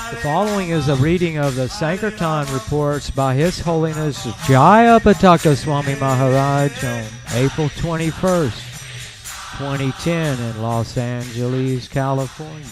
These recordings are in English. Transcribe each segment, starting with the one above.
The following is a reading of the Sankirtan reports by His Holiness Jayapataka Swami Maharaj on April 21st, 2010 in Los Angeles, California.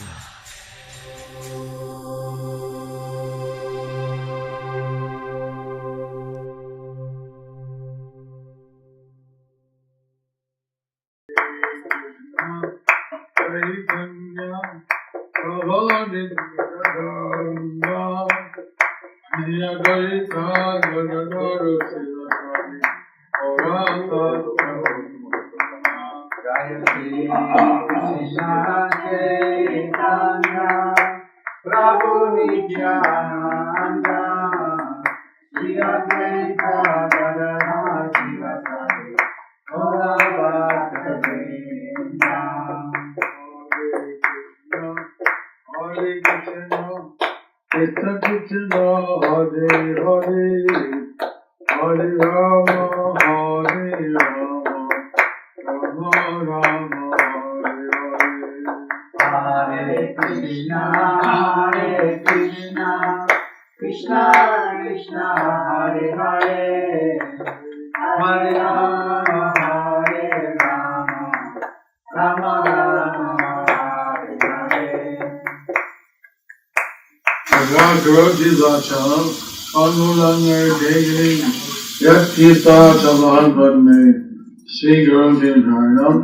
Sri Guru Dimharanam,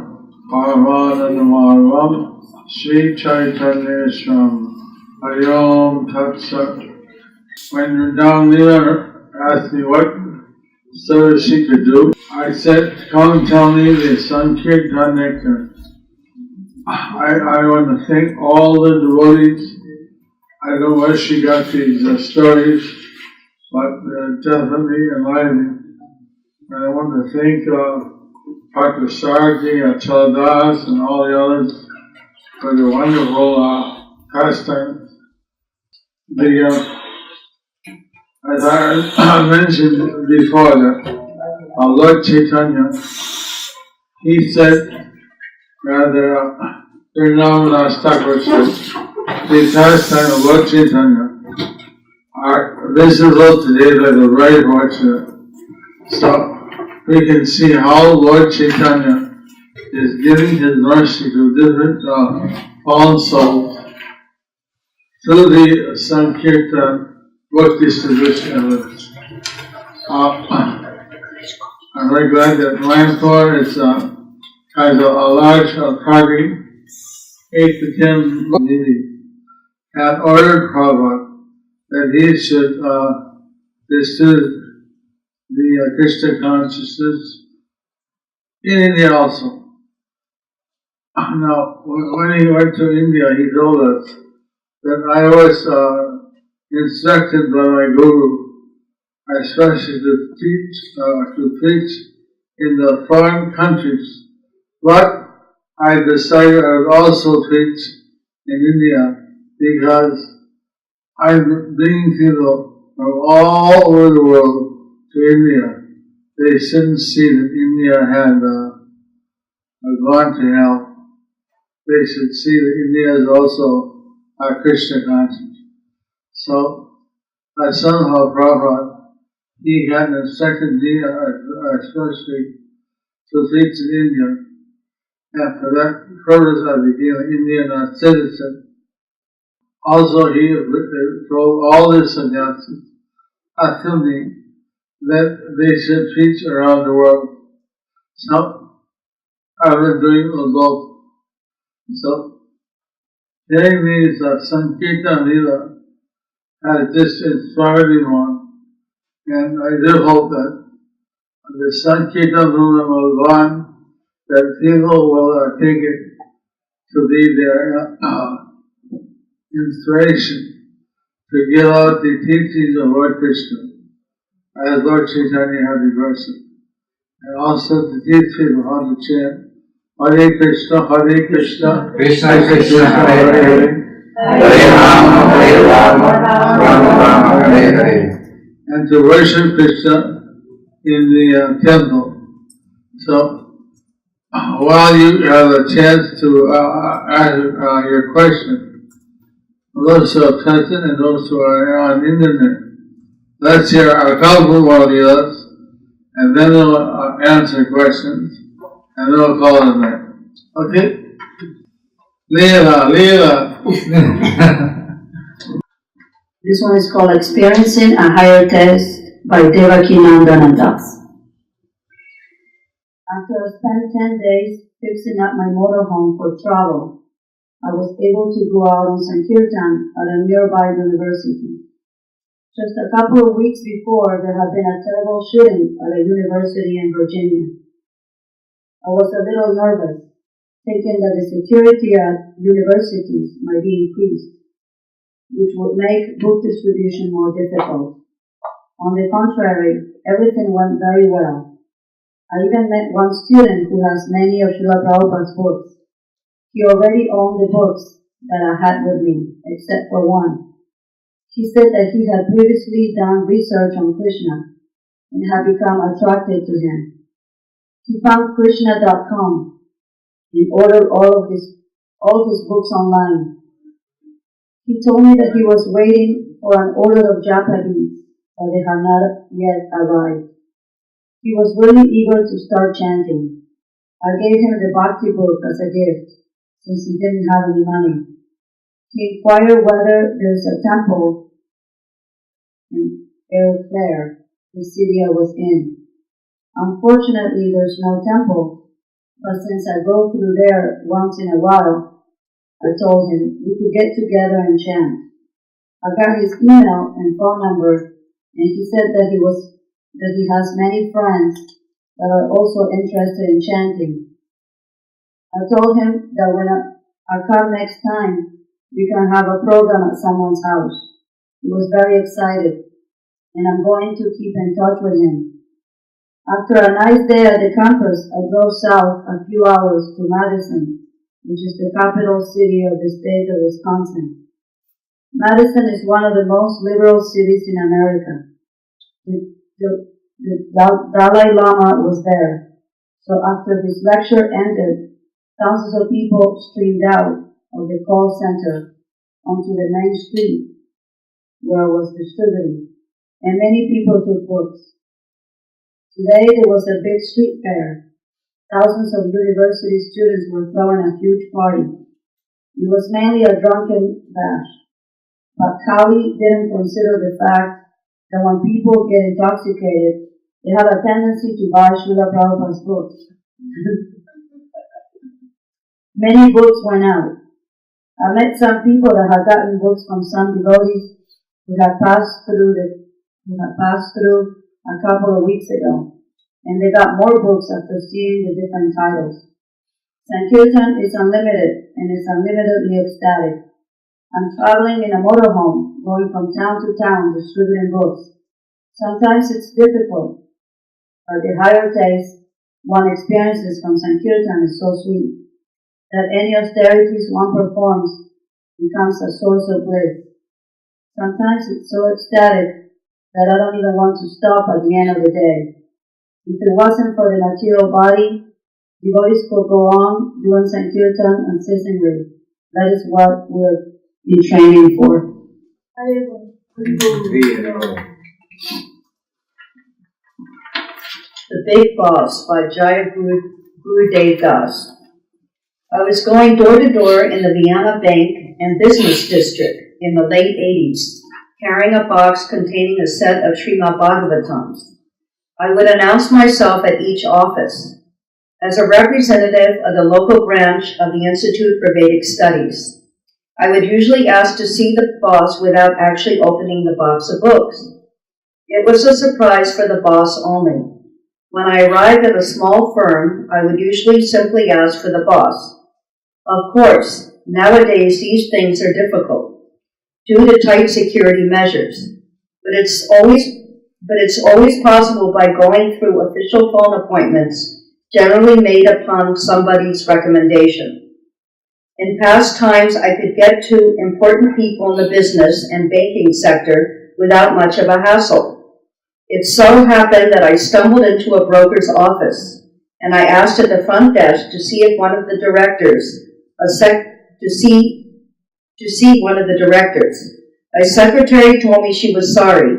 Parvananamarvam, Sri Chaitanya Swami, Hari Om Tat Sat. When Ram Leela asked me what service she could do, I said, come and tell me the Sankirtan nectar. I want to thank all the devotees. I don't know where she got these stories, but definitely enlightening. And I want to thank Dr. Sarji, Achaldas, and all the others for the wonderful pastime. As I mentioned before, that Lord Chaitanya, he said, rather, Nirnamana Thakur said, the pastime of Lord Chaitanya are visible today by the right watcher. So we can see how Lord Chaitanya is giving his mercy to different fallen souls through the Sankirtan book distribution evidence. I'm very glad that Mayapur has a large party, 8 to 10 ladies, had ordered Prabhupada that he should distribute the Krishna consciousness in India also. Now, when he went to India, he told us that I was instructed by my Guru, especially to preach in the foreign countries. But I decided I would also preach in India because I'm bringing people from all over the world to India. They shouldn't see that India had gone to hell. They should see that India is also a Krishna conscience. So, somehow Prabhupada, he had instructed me, especially to teach in India. And for that purpose, I became an Indian citizen. Also, he told all the sannyasis after me that they should preach around the world. So, I've been doing both. So, hearing these Sankirtan Leela has just inspired me more. And I do hope that the Sankirtan movement will go on, that people will take it to be their inspiration to give out the teachings of Lord Krishna, as Lord Chaitanya had reversed it. And also to teach people how to chant Hare Krishna, Krishna Krishna, Hare Hare, Hare Rama, Rama Hare Hare. And to worship Krishna in the temple. So, while you have a chance to ask your question, those who are present and those who are on the internet, let's hear a couple more videos, and then we'll answer questions, and then we'll call it there. Okay? Leela. This one is called Experiencing a Higher Test by Devakinandan Das. After I spent 10 days fixing up my motorhome for travel, I was able to go out on Sankirtan at a nearby university. Just a couple of weeks before, there had been a terrible shooting at a university in Virginia. I was a little nervous, thinking that the security at universities might be increased, which would make book distribution more difficult. On the contrary, everything went very well. I even met one student who has many of Srila Prabhupada's books. He already owned the books that I had with me, except for one. He said that he had previously done research on Krishna and had become attracted to him. He found Krishna.com and ordered all his books online. He told me that he was waiting for an order of japa beads, but they had not yet arrived. He was really eager to start chanting. I gave him the bhakti book as a gift, since he didn't have any money. He inquired whether there's a temple in Eau Claire, the city I was in. Unfortunately, there's no temple, but since I go through there once in a while, I told him we could get together and chant. I got his email and phone number, and he said that he has many friends that are also interested in chanting. I told him that when I come next time, we can have a program at someone's house. He was very excited, and I'm going to keep in touch with him. After a nice day at the campus, I drove south a few hours to Madison, which is the capital city of the state of Wisconsin. Madison is one of the most liberal cities in America. The Dalai Lama was there, so after his lecture ended, thousands of people streamed out of the call center onto the main street where I was distributing, and many people took books. Today there was a big street fair. Thousands of university students were throwing a huge party. It was mainly a drunken bash, but Kali didn't consider the fact that when people get intoxicated, they have a tendency to buy Srila Prabhupada's books. Many books went out. I met some people that had gotten books from some devotees who had passed through a couple of weeks ago, and they got more books after seeing the different titles. Sankirtan is unlimited and is unlimitedly ecstatic. I'm traveling in a motorhome, going from town to town distributing books. Sometimes it's difficult, but the higher taste one experiences from Sankirtan is so sweet that any austerities one performs becomes a source of bliss. Sometimes it's so ecstatic that I don't even want to stop at the end of the day. If it wasn't for the material body, devotees could go on doing Sankirtan unceasingly. That is what we're in training for. The Big Boss by Jayapataka Das. I was going door to door in the Vienna Bank and Business District in the late 80s, carrying a box containing a set of Srimad Bhagavatams. I would announce myself at each office as a representative of the local branch of the Institute for Vedic Studies. I would usually ask to see the boss without actually opening the box of books. It was a surprise for the boss only. When I arrived at a small firm, I would usually simply ask for the boss. Of course, nowadays these things are difficult due to tight security measures, but it's always possible by going through official phone appointments, generally made upon somebody's recommendation. In past times, I could get to important people in the business and banking sector without much of a hassle. It so happened that I stumbled into a broker's office. and I asked at the front desk to see if one of the directors, to see one of the directors. A secretary told me she was sorry,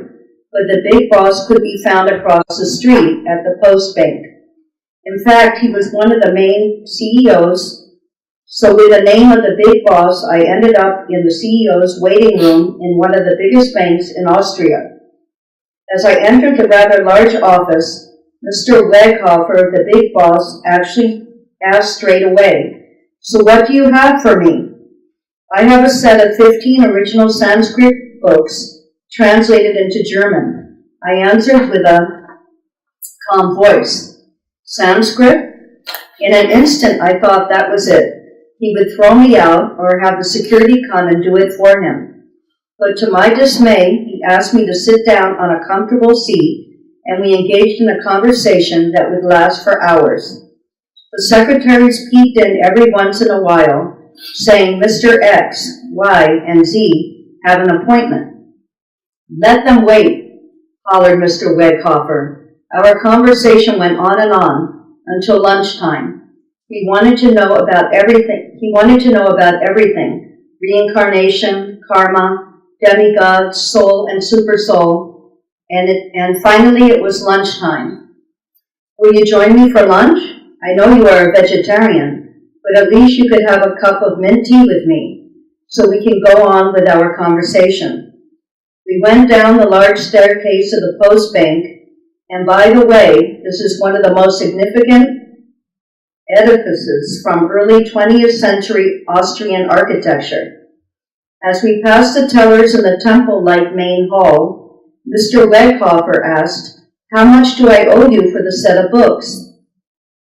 but the big boss could be found across the street at the post bank. In fact, he was one of the main CEOs, so with the name of the big boss, I ended up in the CEO's waiting room in one of the biggest banks in Austria. As I entered the rather large office, Mr. Weghofer, the big boss, actually asked straight away, "So what do you have for me?" "I have a set of 15 original Sanskrit books translated into German," I answered with a calm voice. "Sanskrit?" In an instant, I thought that was it. He would throw me out or have the security come and do it for him. But to my dismay, he asked me to sit down on a comfortable seat, and we engaged in a conversation that would last for hours. The secretaries peeked in every once in a while, saying, "Mr. X, Y, and Z have an appointment." "Let them wait," hollered Mr. Weghofer. Our conversation went on and on until lunchtime. He wanted to know about everything. Reincarnation, karma, demigods, soul, and super soul. And finally it was lunchtime. "Will you join me for lunch? I know you are a vegetarian, but at least you could have a cup of mint tea with me, so we can go on with our conversation." We went down the large staircase of the post bank, and by the way, this is one of the most significant edifices from early 20th century Austrian architecture. As we passed the tellers in the temple-like main hall, Mr. Weghofer asked, "How much do I owe you for the set of books?"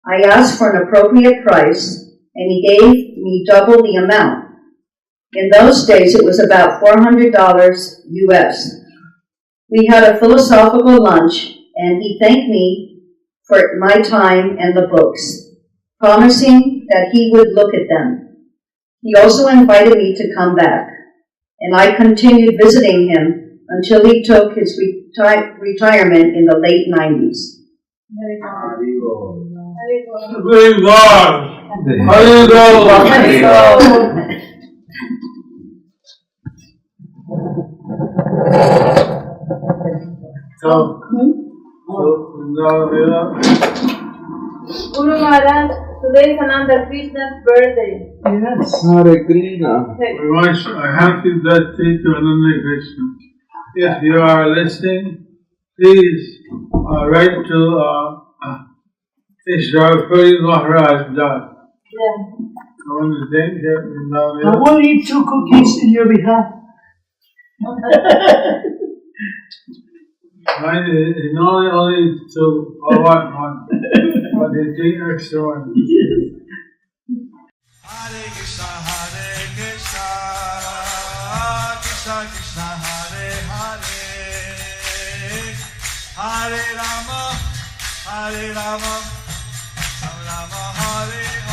I asked for an appropriate price, and he gave me double the amount. In those days, it was about $400 US. We had a philosophical lunch, and he thanked me for my time and the books, promising that he would look at them. He also invited me to come back, and I continued visiting him until he took his retirement in the late 90s. Guru Maharaj, today is Ananda Krishna's birthday. Yes, Hare Krishna. We wish a happy birthday to Ananda Krishna. If you are listening, please write to H.H.Jayapataka Maharaj. Yeah. I want to thank him. I will eat 2 cookies in your behalf. Mine is not only to one, but they take extra one. Hare Krishna, Krishna Krishna, Hare Hare, Hare Rama, Rama Hare